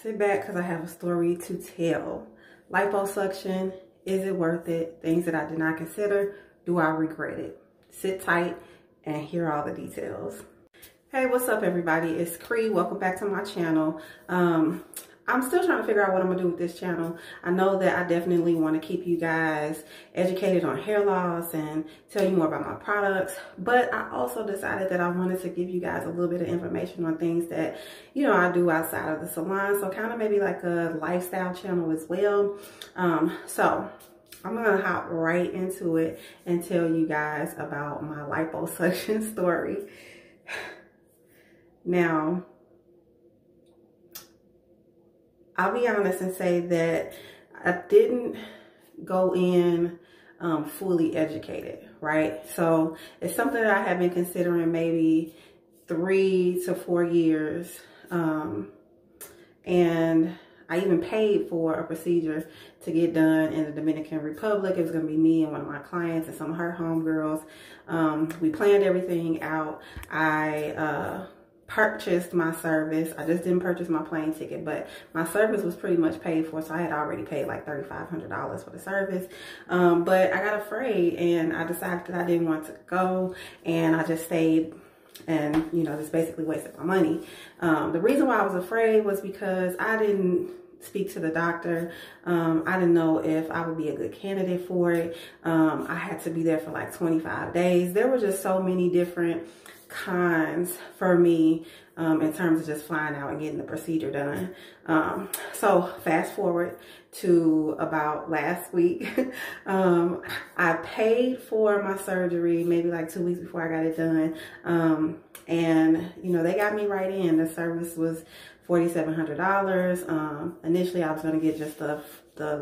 Sit back because I have a story to tell. Liposuction, is it worth it? Things that I did not consider, do I regret it? Sit tight and hear all the details. Hey, what's up everybody? It's Cree. Welcome back to my channel. I'm still trying to figure out what I'm gonna do with this channel. I know that I definitely want to keep you guys educated on hair loss and tell you more about my products, but I also decided that I wanted to give you guys a little bit of information on things that, you know, I do outside of the salon. So kind of maybe like a lifestyle channel as well. So I'm gonna hop right into it and tell you guys about my liposuction story. Now, I'll be honest and say that I didn't go in fully educated, right? So it's something that I have been considering maybe 3 to 4 years. And I even paid for a procedure to get done in the Dominican Republic. It was gonna be me and one of my clients and some of her homegirls. We planned everything out. I purchased my service. I just didn't purchase my plane ticket, but my service was pretty much paid for, so I had already paid like $3,500 for the service. But I got afraid and I decided that I didn't want to go, and I just stayed and, you know, just basically wasted my money. The reason why I was afraid was because I didn't speak to the doctor. I didn't know if I would be a good candidate for it. I had to be there for like 25 days. There were just so many different cons for me in terms of just flying out and getting the procedure done. So fast forward to about last week. I paid for my surgery maybe like 2 weeks before I got it done. And you know, they got me right in. The service was $4,700. Initially I was going to get just the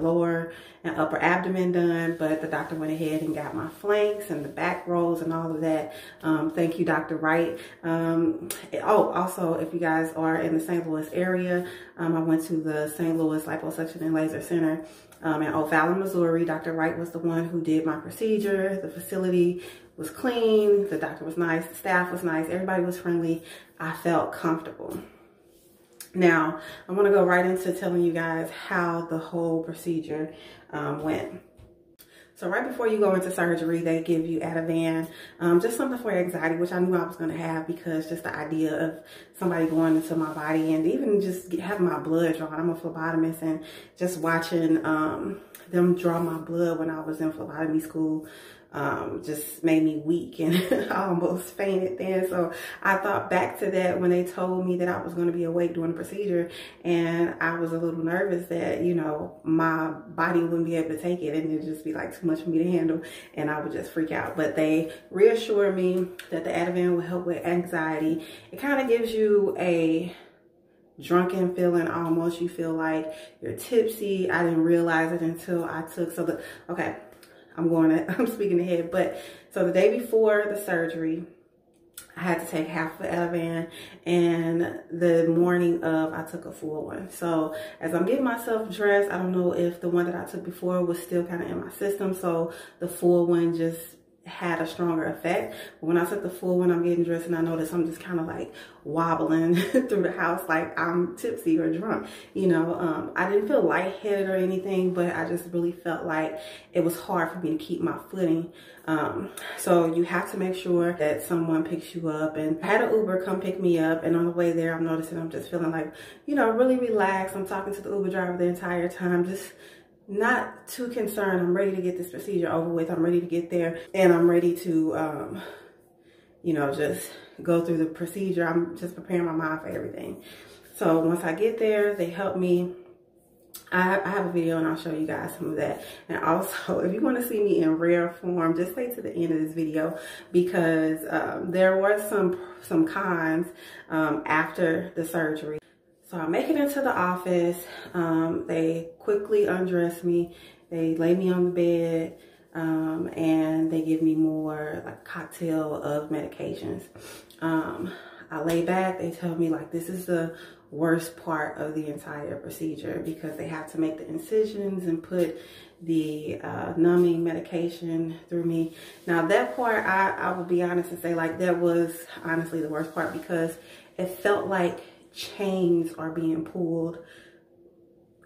lower and upper abdomen done, but the doctor went ahead and got my flanks and the back rolls and all of that. Thank you, Dr.Wright. Oh, also, if you guys are in the St. Louis area, I went to the St. Louis Liposuction and Laser Center in O'Fallon, Missouri. Dr. Wright was the one who did my procedure. The facility was clean. The doctor was nice. The staff was nice. Everybody was friendly. I felt comfortable. Now, I'm going to go right into telling you guys how the whole procedure went. So right before you go into surgery, they give you Ativan, just something for anxiety, which I knew I was going to have because just the idea of somebody going into my body and even just having my blood drawn. I'm a phlebotomist, and just watching them draw my blood when I was in phlebotomy school just made me weak, and I almost fainted then. So I thought back to that when they told me that I was going to be awake during the procedure, and I was a little nervous that, you know, my body wouldn't be able to take it and it'd just be like too much for me to handle and I would just freak out. But they reassured me that the Ativan will help with anxiety. It kind of gives you a drunken feeling almost. You feel like you're tipsy. I didn't realize it until I took, I'm speaking ahead, but so the day before the surgery, I had to take half of the Ativan, and the morning of, I took a full one. So as I'm getting myself dressed, I don't know if the one that I took before was still kind of in my system, so the full one just had a stronger effect. But when I took the full one, I'm getting dressed and I notice I'm just kind of like wobbling through the house like I'm tipsy or drunk. You know, I didn't feel lightheaded or anything, but I just really felt like it was hard for me to keep my footing. So you have to make sure that someone picks you up, and I had an Uber come pick me up, and on the way there I'm noticing I'm just feeling like, you know, really relaxed. I'm talking to the Uber driver the entire time, just not too concerned. I'm ready to get this procedure over with. I'm ready to get there, and I'm ready to, you know, just go through the procedure. I'm just preparing my mind for everything. So once I get there, they help me. I have a video and I'll show you guys some of that. And also, if you want to see me in rare form, just stay to the end of this video, because there were some cons after the surgery. So I make it into the office. They quickly undress me. They lay me on the bed, and they give me more like cocktail of medications. I lay back. They tell me like this is the worst part of the entire procedure, because they have to make the incisions and put the numbing medication through me. Now that part, I will be honest and say like that was honestly the worst part, because it felt like chains are being pulled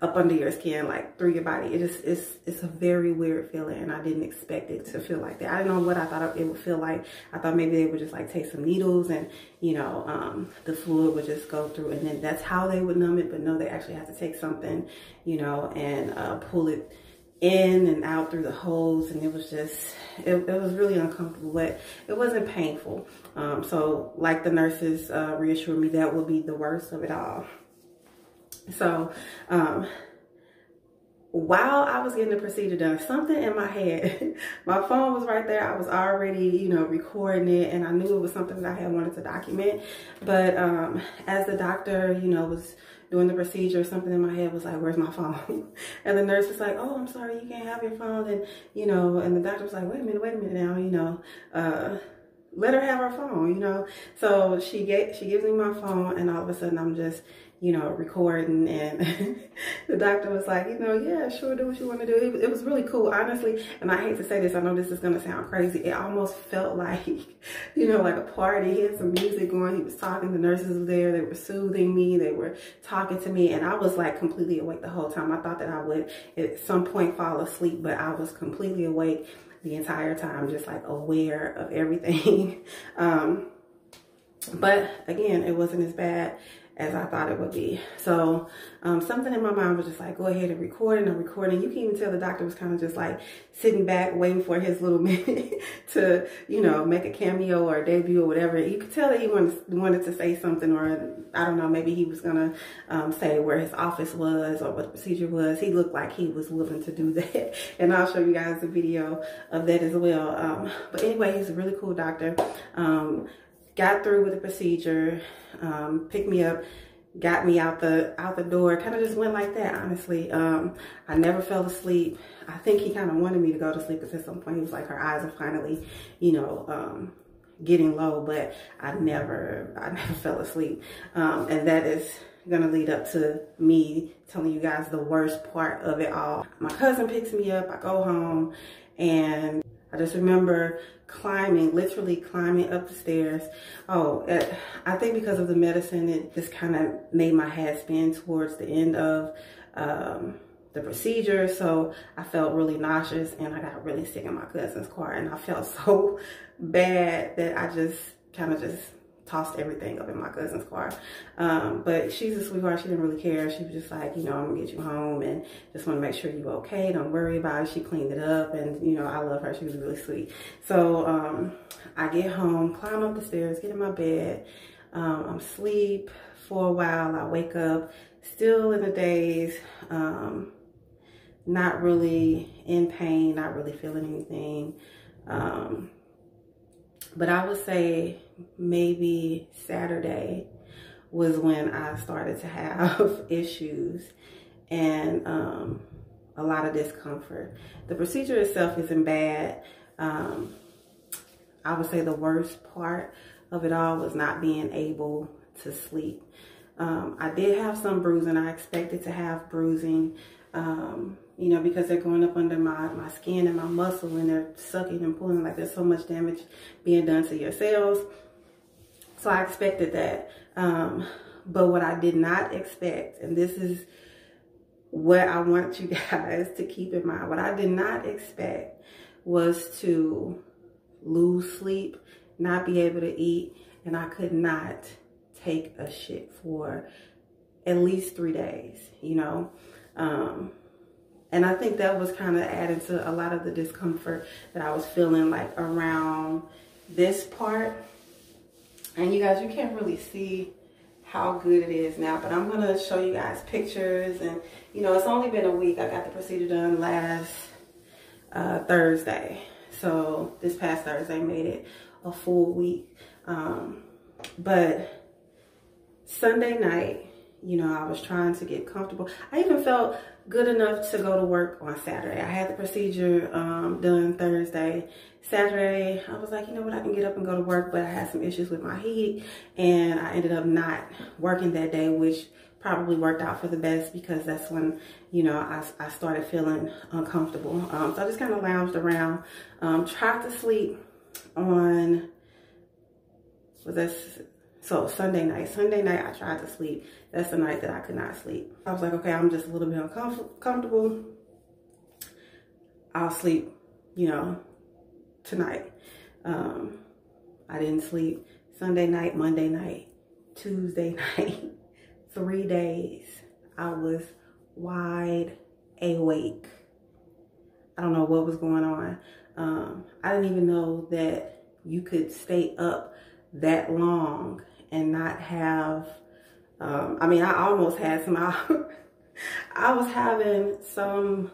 up under your skin, like through your body. It's a very weird feeling, and I didn't expect it to feel like that. I didn't know what I thought it would feel like. I thought maybe they would just like take some needles and, you know, the fluid would just go through, and then that's how they would numb it. But no, they actually have to take something, you know, and pull it in and out through the holes, and it was just, it was really uncomfortable, but it wasn't painful. So like the nurses reassured me, that will be the worst of it all. So while I was getting the procedure done, something in my head, my phone was right there. I was already, you know, recording it, and I knew it was something that I had wanted to document. But as the doctor, you know, was doing the procedure, something in my head was like, where's my phone? And the nurse was like, oh, I'm sorry, you can't have your phone. And, you know, and the doctor was like, wait a minute now, you know, let her have her phone, you know. So she gives me my phone, and all of a sudden I'm just, you know, recording, and the doctor was like, you know, yeah, sure, do what you want to do. It was really cool, honestly. And I hate to say this, I know this is going to sound crazy. It almost felt like, you know, like a party. He had some music going. He was talking. The nurses were there. They were soothing me. They were talking to me. And I was like completely awake the whole time. I thought that I would at some point fall asleep, but I was completely awake the entire time, just like aware of everything. But again, it wasn't as bad as I thought it would be. So something in my mind was just like, go ahead and record, and I'm recording. You can even tell the doctor was kind of just like sitting back, waiting for his little minute to, you know, make a cameo or a debut or whatever. You could tell that he wanted to say something, or I don't know, maybe he was gonna say where his office was or what the procedure was. He looked like he was willing to do that. And I'll show you guys the video of that as well. But anyway, he's a really cool doctor. Got through with the procedure, picked me up, got me out the door. Kind of just went like that, honestly. I never fell asleep. I think he kind of wanted me to go to sleep, because at some point he was like, her eyes are finally, you know, getting low, but I never fell asleep. And that is gonna lead up to me telling you guys the worst part of it all. My cousin picks me up, I go home, and I just remember literally climbing up the stairs. Oh, I think because of the medicine, it just kind of made my head spin towards the end of the procedure. So I felt really nauseous, and I got really sick in my cousin's car, and I felt so bad that I just kind of just tossed everything up in my cousin's car. But she's a sweetheart. She didn't really care. She was just like, you know, I'm gonna get you home, and just want to make sure you're okay. Don't worry about it. She cleaned it up, and you know, I love her. She was really sweet. So I get home, climb up the stairs, get in my bed. I'm asleep for a while. I wake up still in a daze, not really in pain, not really feeling anything. But I would say maybe Saturday was when I started to have issues and a lot of discomfort. The procedure itself isn't bad. I would say the worst part of it all was not being able to sleep. I did have some bruising. I expected to have bruising, you know, because they're going up under my skin and my muscle, and they're sucking and pulling, like there's so much damage being done to your cells. So I expected that. But what I did not expect, and this is what I want you guys to keep in mind, what I did not expect was to lose sleep, not be able to eat, and I could not take a shit for at least 3 days, you know. And I think that was kind of adding to a lot of the discomfort that I was feeling, like around this part. And you guys, you can't really see how good it is now, but I'm gonna show you guys pictures. And you know, it's only been a week. I got the procedure done last Thursday, so this past Thursday made it a full week. But Sunday night, you know, I was trying to get comfortable. I even felt good enough to go to work on Saturday. I had the procedure done Thursday. Saturday, I was like, you know what, I can get up and go to work, but I had some issues with my heat, and I ended up not working that day, which probably worked out for the best, because that's when, you know, I started feeling uncomfortable. So I just kind of lounged around, tried to sleep on, was that So Sunday night I tried to sleep. That's the night that I could not sleep. I was like, okay, I'm just a little bit uncomfortable. I'll sleep, you know, tonight. I didn't sleep Sunday night, Monday night, Tuesday night. 3 days I was wide awake. I don't know what was going on. I didn't even know that you could stay up that long and not have, I mean, I almost had some, I was having some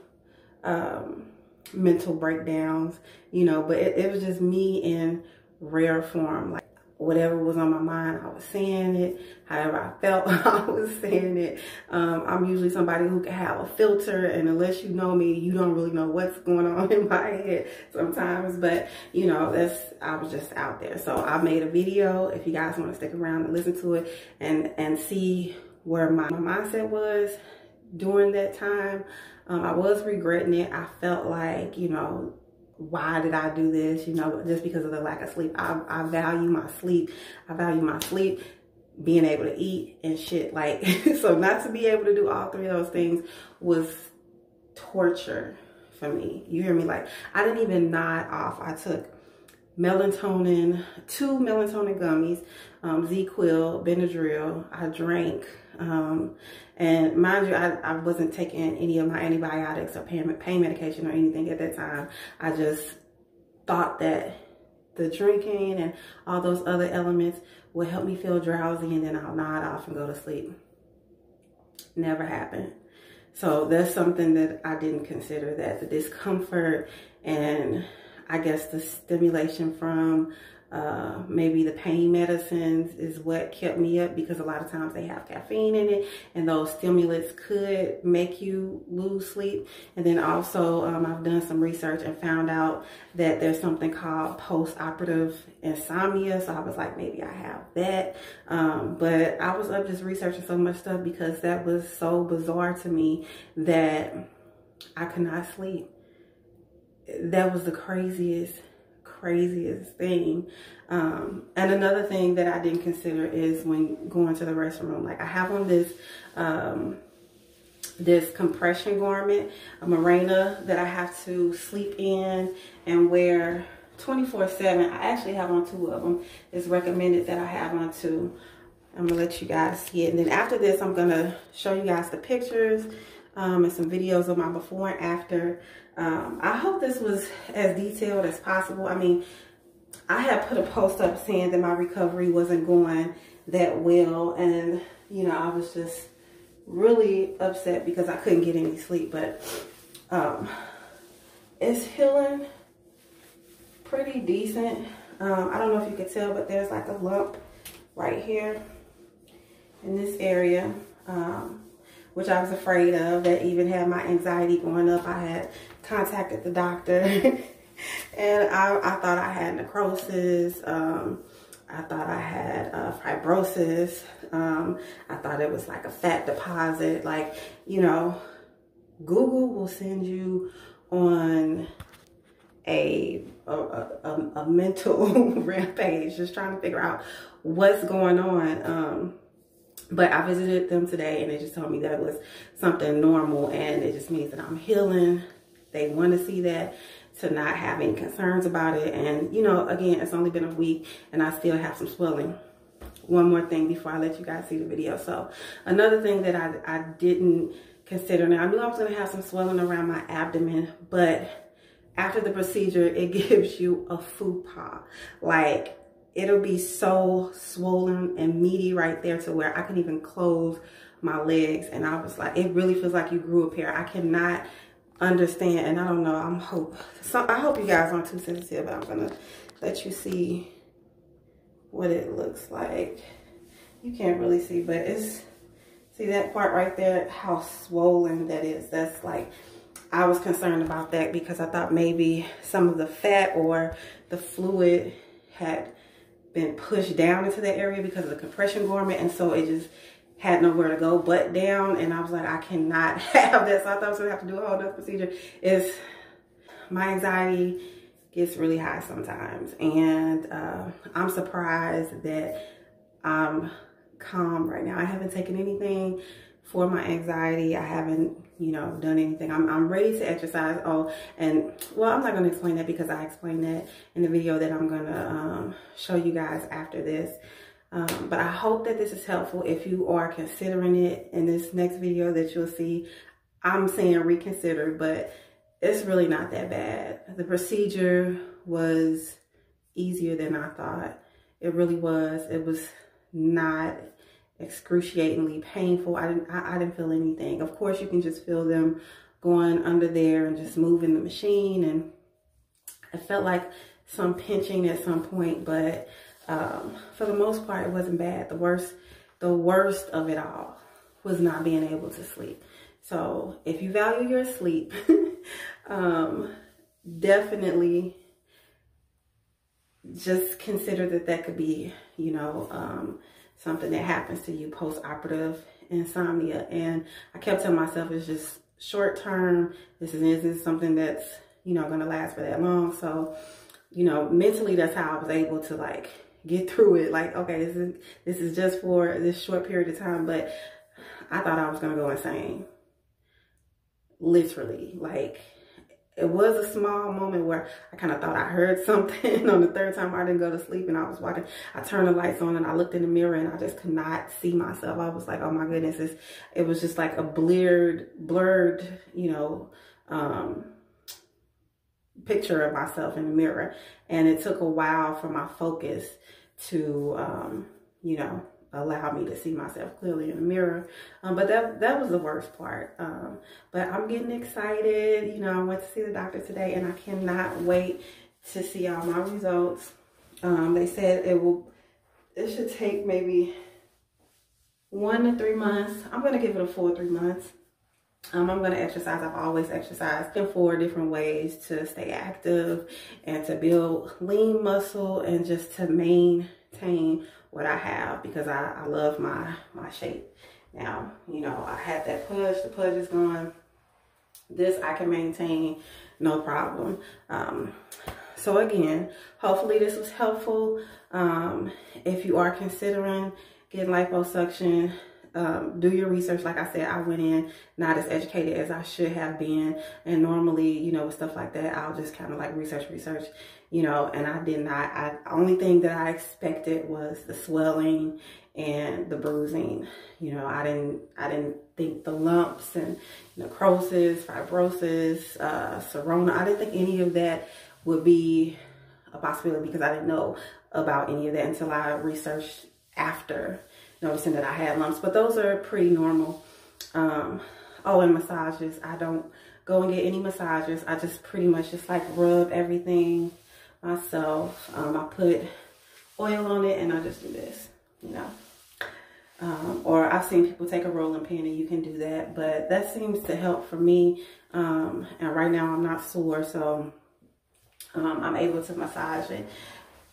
mental breakdowns, you know, but it was just me in rare form. Like, whatever was on my mind, I was saying it. However I felt, I was saying it. I'm usually somebody who can have a filter, and unless you know me, you don't really know what's going on in my head sometimes. But, you know, I was just out there. So I made a video. If you guys want to stick around and listen to it and see where my mindset was during that time, I was regretting it. I felt like, you know, why did I do this? You know, just because of the lack of sleep. I value my sleep. I value my sleep, being able to eat and shit. Like, so not to be able to do all 3 of those things was torture for me. You hear me? Like, I didn't even nod off. I took melatonin, 2 melatonin gummies, Z-Quil, Benadryl. I drank, and mind you, I wasn't taking any of my antibiotics or pain medication or anything at that time. I just thought that the drinking and all those other elements would help me feel drowsy, and then I'll nod off and go to sleep. Never happened. So that's something that I didn't consider, that the discomfort and I guess the stimulation from maybe the pain medicines is what kept me up, because a lot of times they have caffeine in it, and those stimulants could make you lose sleep. And then also I've done some research and found out that there's something called post-operative insomnia. So I was like, maybe I have that. But I was up just researching so much stuff because that was so bizarre to me that I could not sleep. That was the craziest thing. And another thing that I didn't consider is when going to the restroom. Like, I have on this this compression garment, a merino, that I have to sleep in and wear 24/7. I actually have on 2 of them. It's recommended that I have on 2. I'm gonna let you guys see it, and then after this I'm gonna show you guys the pictures and some videos of my before and after. I hope this was as detailed as possible. I mean, I had put a post up saying that my recovery wasn't going that well, and you know, I was just really upset because I couldn't get any sleep. But it's healing pretty decent. I don't know if you could tell, but there's like a lump right here in this area, which I was afraid of. That even had my anxiety going up. I had contacted the doctor and I thought I had necrosis. I thought I had fibrosis. I thought it was like a fat deposit. Like, you know, Google will send you on a mental rampage, just trying to figure out what's going on. But I visited them today and they just told me that it was something normal, and it just means that I'm healing. They want to see that, to not have any concerns about it. And, you know, again, it's only been a week and I still have some swelling. One more thing before I let you guys see the video. So another thing that I didn't consider, now I knew I was going to have some swelling around my abdomen, but after the procedure, it gives you a fupa. Like, it'll be so swollen and meaty right there to where I can even close my legs. And I was like, it really feels like you grew a pair. I cannot understand, and I don't know, I hope you guys aren't too sensitive, but I'm gonna let you see what it looks like. You can't really see, but it's, see that part right there, how swollen that is. That's like, I was concerned about that because I thought maybe some of the fat or the fluid had been pushed down into that area because of the compression garment, and so it just had nowhere to go but down. And I was like, I cannot have that. So I thought I was gonna have to do a whole other procedure. My anxiety gets really high sometimes, and I'm surprised that I'm calm right now. I haven't taken anything for my anxiety. I haven't, you know, done anything. I'm ready to exercise. Oh, and well, I'm not going to explain that because I explained that in the video that I'm going to show you guys after this. But I hope that this is helpful. If you are considering it in this next video that you'll see, I'm saying reconsider, but it's really not that bad. The procedure was easier than I thought. It really was. It was not excruciatingly painful. I didn't feel anything. Of course, you can just feel them going under there and just moving the machine, and it felt like some pinching at some point, but for the most part, it wasn't bad. The worst of it all was not being able to sleep. So if you value your sleep, definitely just consider that could be, you know, something that happens to you post-operative insomnia. And I kept telling myself it's just short term. This isn't something that's, you know, going to last for that long. So, you know, mentally, that's how I was able to like get through it. Like, okay, this is just for this short period of time. But I thought I was going to go insane. Literally, like, it was a small moment where I kind of thought I heard something on the third time I didn't go to sleep, and I was walking. I turned the lights on and I looked in the mirror and I just could not see myself. I was like, oh my goodness, it was just like a blurred, you know, picture of myself in the mirror. And it took a while for my focus to, you know, allow me to see myself clearly in the mirror. But that was the worst part. But I'm getting excited. You know, I went to see the doctor today and I cannot wait to see all my results. They said it should take maybe 1 to 3 months. I'm going to give it a full 3 months. I'm going to exercise. I've always exercised in 4 different ways to stay active and to build lean muscle and just to maintain what I have, because I love my shape. Now, you know, I had that pudge. The pudge is gone. This I can maintain no problem. So again, hopefully this was helpful. If you are considering getting liposuction, do your research. Like I said, I went in not as educated as I should have been. And normally, you know, with stuff like that, I'll just kind of like research, you know, and I did not. Only thing that I expected was the swelling and the bruising. You know, I didn't think the lumps and necrosis, fibrosis, serona, I didn't think any of that would be a possibility, because I didn't know about any of that until I researched after noticing that I had lumps. But those are pretty normal. Oh, and massages. I don't go and get any massages. I just pretty much just like rub everything myself. I put oil on it and I just do this, you know. Or I've seen people take a rolling pin and you can do that, but that seems to help for me. And right now I'm not sore, so I'm able to massage it.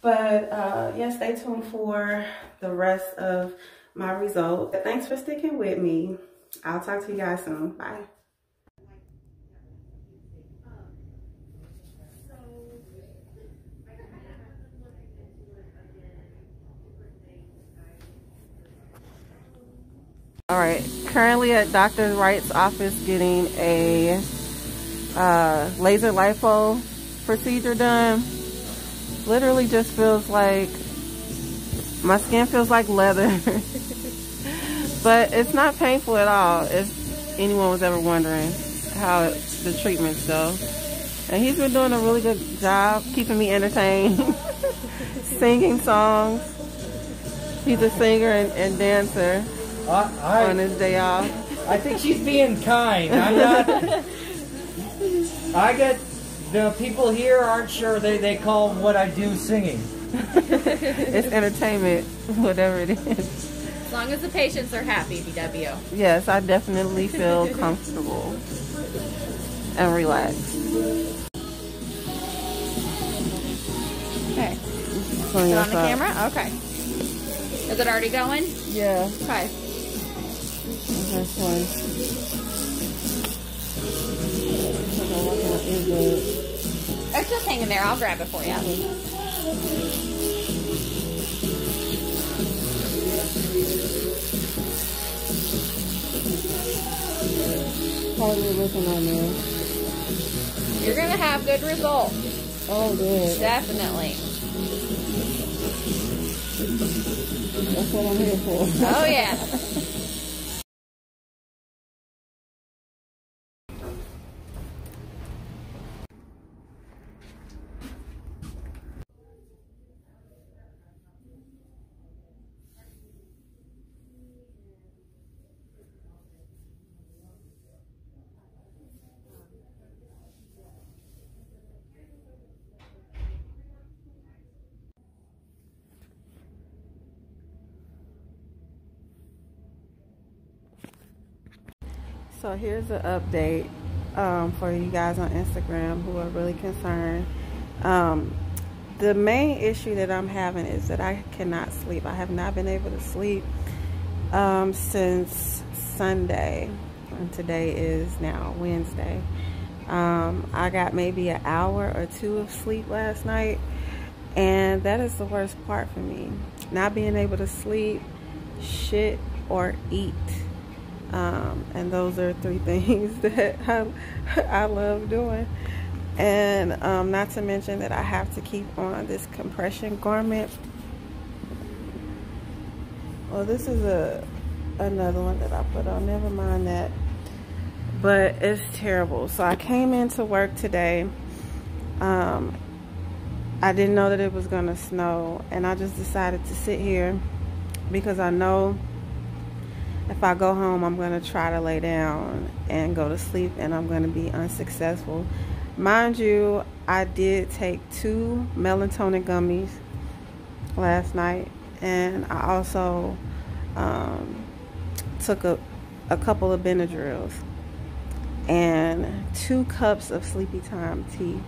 But yeah, stay tuned for the rest of my results. Thanks for sticking with me. I'll talk to you guys soon. Bye. All right, currently at Dr. Wright's office getting a laser lipo procedure done. Literally just feels like, my skin feels like leather. But it's not painful at all, if anyone was ever wondering how the treatments go. And he's been doing a really good job keeping me entertained, singing songs. He's a singer and dancer on his day off. I think she's being kind. I'm not. I get the people here aren't sure. They call what I do singing. It's entertainment, whatever it is. As long as the patients are happy, BW. Yes, I definitely feel comfortable and relaxed. Okay. Is it on the camera? Okay. Is it already going? Yeah. Okay. This one. It's just hanging there. I'll grab it for you. How are you looking on there? You're gonna have good results. Oh, good. Definitely. That's what I'm here for. Oh yeah. So here's an update for you guys on Instagram who are really concerned. The main issue that I'm having is that I cannot sleep. I have not been able to sleep since Sunday, and today is now Wednesday. I got maybe an hour or two of sleep last night, and that is the worst part for me. Not being able to sleep, shit, or eat. And those are three things that I love doing. And not to mention that I have to keep on this compression garment. Well, this is another one that I put on. Never mind that. But it's terrible. So I came into work today. I didn't know that it was going to snow. And I just decided to sit here because I know if I go home, I'm going to try to lay down and go to sleep, and I'm going to be unsuccessful. Mind you, I did take 2 melatonin gummies last night, and I also took a couple of Benadryls and 2 cups of sleepy time tea.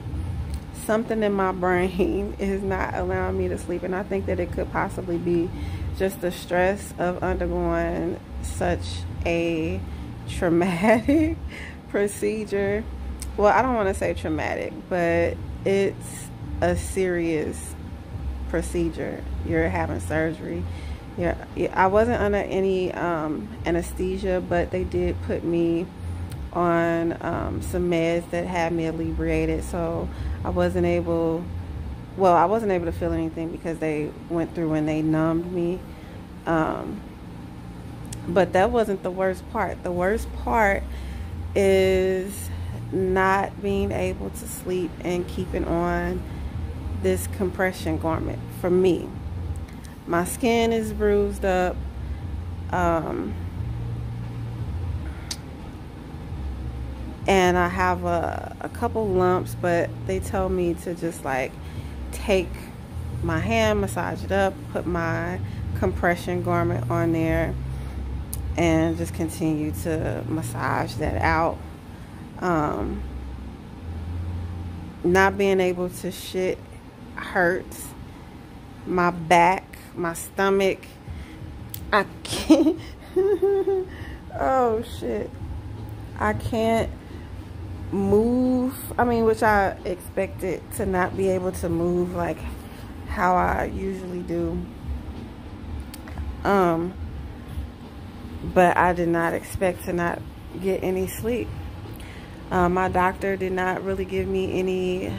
Something in my brain is not allowing me to sleep, and I think that it could possibly be just the stress of undergoing such a traumatic procedure. Well, I don't want to say traumatic, but it's a serious procedure. You're having surgery. I wasn't under any anesthesia, but they did put me on some meds that had me inebriated, so I wasn't able to feel anything because they went through and they numbed me. But that wasn't the worst part. The worst part is not being able to sleep and keeping on this compression garment for me. My skin is bruised up. And I have a couple lumps, but they told me to just like take my hand, massage it up, put my compression garment on there, and just continue to massage that out. Not being able to shit hurts. My back, my stomach, I can't. Oh shit, I can't move. I mean, which I expected to not be able to move like how I usually do. But I did not expect to not get any sleep. My doctor did not really give me any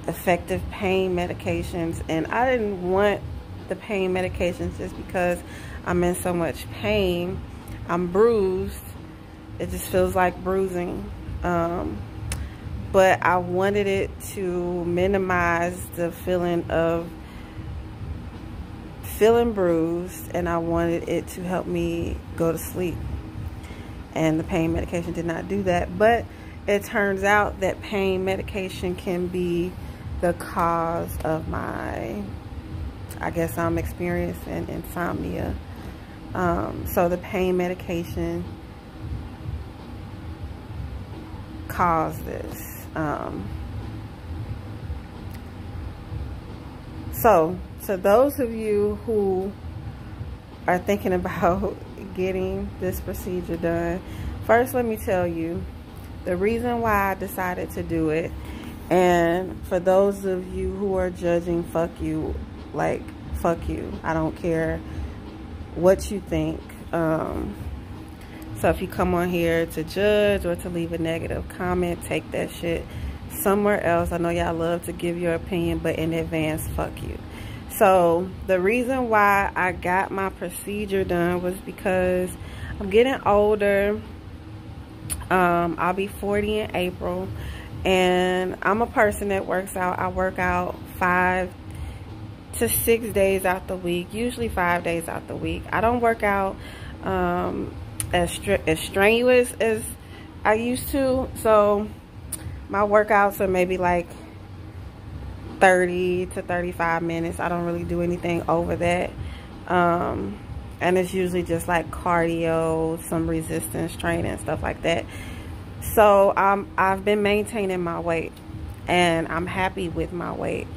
effective pain medications, and I didn't want the pain medications just because I'm in so much pain. I'm bruised. It just feels like bruising. But I wanted it to minimize the feeling of feeling bruised, and I wanted it to help me go to sleep. And the pain medication did not do that. But it turns out that pain medication can be the cause of my, I guess I'm experiencing insomnia. So the pain medication caused this. So those of you who are thinking about getting this procedure done, first let me tell you the reason why I decided to do it. And for those of you who are judging, fuck you. Like, fuck you. I don't care what you think. So if you come on here to judge or to leave a negative comment, take that shit somewhere else. I know y'all love to give your opinion, but in advance, fuck you. So the reason why I got my procedure done was because I'm getting older. I'll be 40 in April, and I'm a person that works out. I work out 5 to 6 days out the week, usually 5 days out the week. I don't work out as strenuous as I used to, so my workouts are maybe like 30 to 35 minutes. I don't really do anything over that, and it's usually just like cardio, some resistance training, stuff like that. So I've been maintaining my weight, and I'm happy with my weight.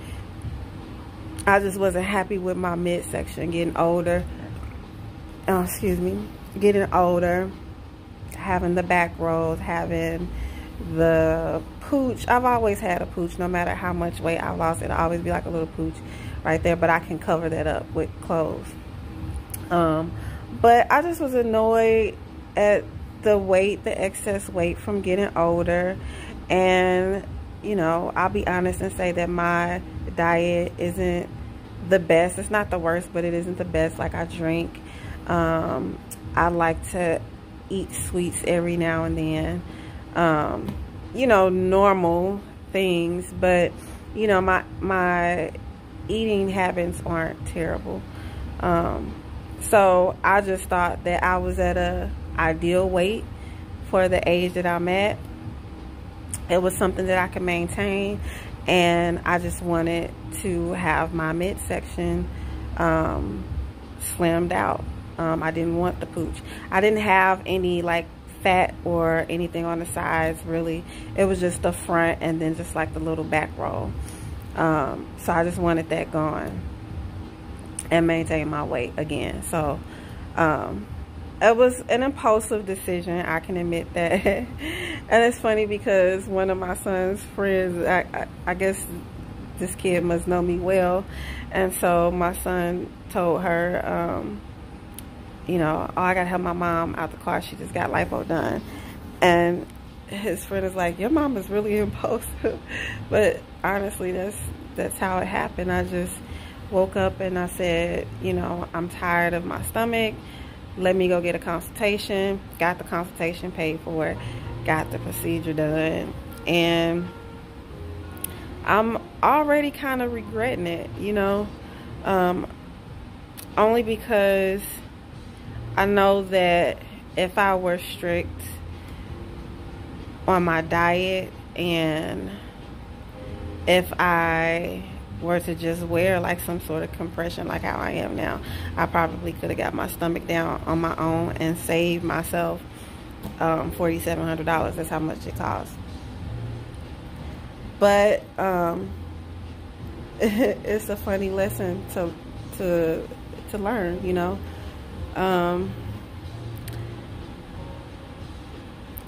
I just wasn't happy with my midsection, getting older. Excuse me, getting older, having the back rolls, having the pooch. I've always had a pooch. No matter how much weight I lost, it'll always be like a little pooch right there, but I can cover that up with clothes. But I just was annoyed at the weight, the excess weight from getting older. And you know, I'll be honest and say that my diet isn't the best. It's not the worst, but it isn't the best. Like, I drink, I like to eat sweets every now and then, you know, normal things, but you know, my eating habits aren't terrible. So I just thought that I was at a ideal weight for the age that I'm at. It was something that I could maintain, and I just wanted to have my midsection slimmed out. I didn't want the pooch. I didn't have any like fat or anything on the sides, really. It was just the front and then just like the little back roll. So I just wanted that gone and maintain my weight again. So it was an impulsive decision, I can admit that. And it's funny because one of my son's friends, I guess this kid must know me well, and so my son told her, you know, oh, I gotta help my mom out the car, she just got lipo done. And his friend is like, your mom is really impulsive. But honestly, that's how it happened. I just woke up and I said, you know, I'm tired of my stomach, let me go get a consultation. Got the consultation paid for, got the procedure done, and I'm already kind of regretting it, you know, only because I know that if I were strict on my diet, and if I were to just wear like some sort of compression like how I am now, I probably could have got my stomach down on my own and saved myself $4,700. That's how much it costs. But it's a funny lesson to learn, you know.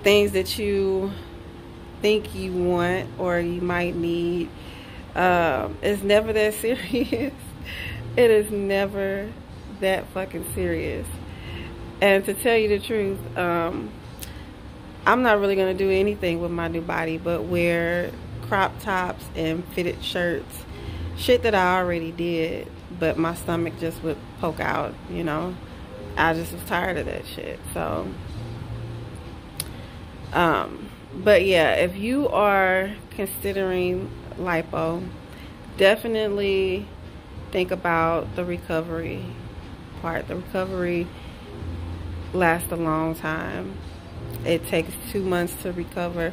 Things that you think you want or you might need, it's never that serious. It is never that fucking serious. And to tell you the truth, I'm not really going to do anything with my new body but wear crop tops and fitted shirts, shit that I already did, but my stomach just would poke out, you know. I just was tired of that shit. So but yeah, if you are considering lipo, definitely think about the recovery part. The recovery lasts a long time. It takes 2 months to recover,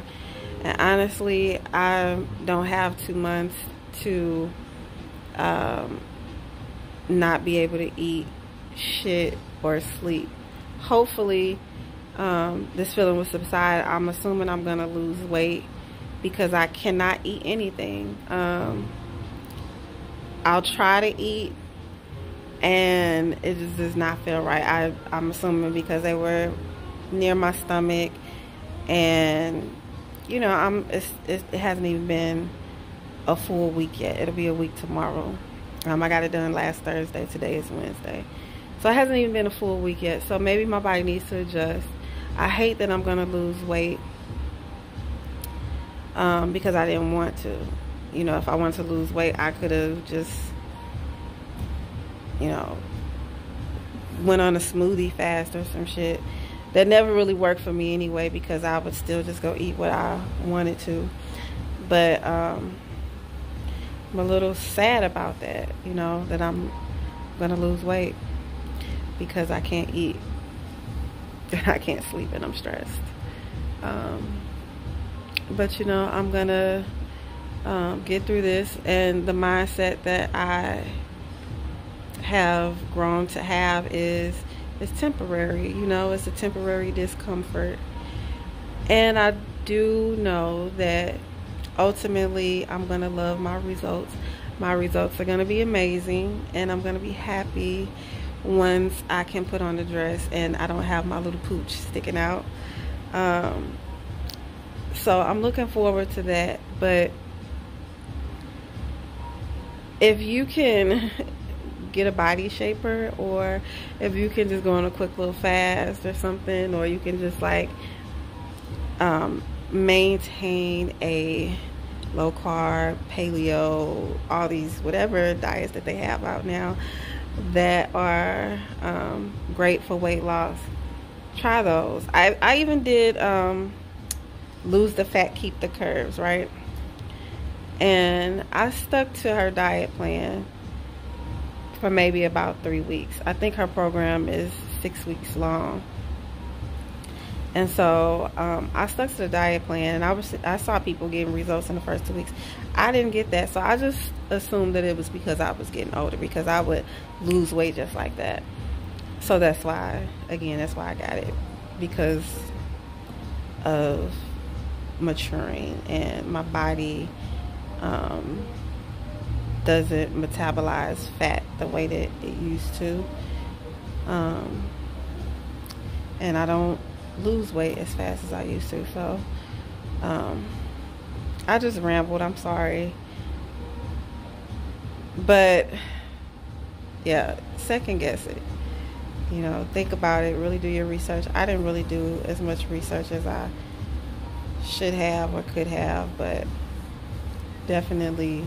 and honestly, I don't have 2 months to not be able to eat shit or sleep. Hopefully this feeling will subside. I'm assuming I'm gonna lose weight because I cannot eat anything. I'll try to eat and it just does not feel right. I'm assuming because they were near my stomach, and you know, it hasn't even been a full week yet. It'll be a week tomorrow. I got it done last Thursday. Today is Wednesday. So it hasn't even been a full week yet. So maybe my body needs to adjust. I hate that I'm gonna lose weight because I didn't want to. You know, if I wanted to lose weight, I could have just, you know, went on a smoothie fast or some shit. That never really worked for me anyway, because I would still just go eat what I wanted to. But I'm a little sad about that, you know, that I'm gonna lose weight because I can't eat and I can't sleep and I'm stressed. But you know, I'm gonna get through this, and the mindset that I have grown to have is it's temporary. You know, it's a temporary discomfort, and I do know that ultimately I'm gonna love my results. My results are gonna be amazing, and I'm gonna be happy once I can put on the dress and I don't have my little pooch sticking out. So I'm looking forward to that. But if you can get a body shaper, or if you can just go on a quick little fast or something, or you can just like maintain a low carb, paleo, all these whatever diets that they have out now that are great for weight loss, try those. I even did lose the fat, keep the curves, right? And I stuck to her diet plan for maybe about 3 weeks. I think her program is 6 weeks long. And so I stuck to the diet plan, and I saw people getting results in the first 2 weeks. I didn't get that, so I just assumed that it was because I was getting older, because I would lose weight just like that. So that's why, again, that's why I got it, because of maturing, and my body doesn't metabolize fat the way that it used to, and I don't lose weight as fast as I used to. So I just rambled, I'm sorry. But yeah, second guess it, you know, think about it, really do your research. I didn't really do as much research as I should have or could have, but definitely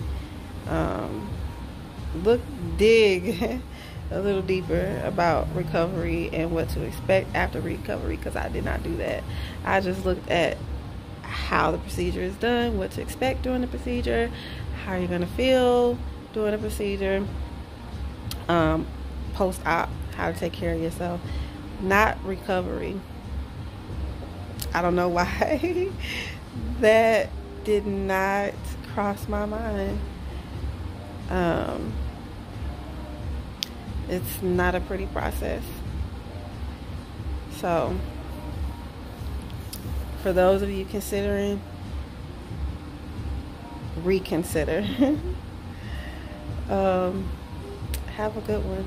dig a little deeper about recovery and what to expect after recovery, because I did not do that. I just looked at how the procedure is done, what to expect during the procedure, how you're going to feel during the procedure, post-op, how to take care of yourself, not recovery. I don't know why that did not cross my mind. It's not a pretty process. So for those of you considering, reconsider. Have a good one.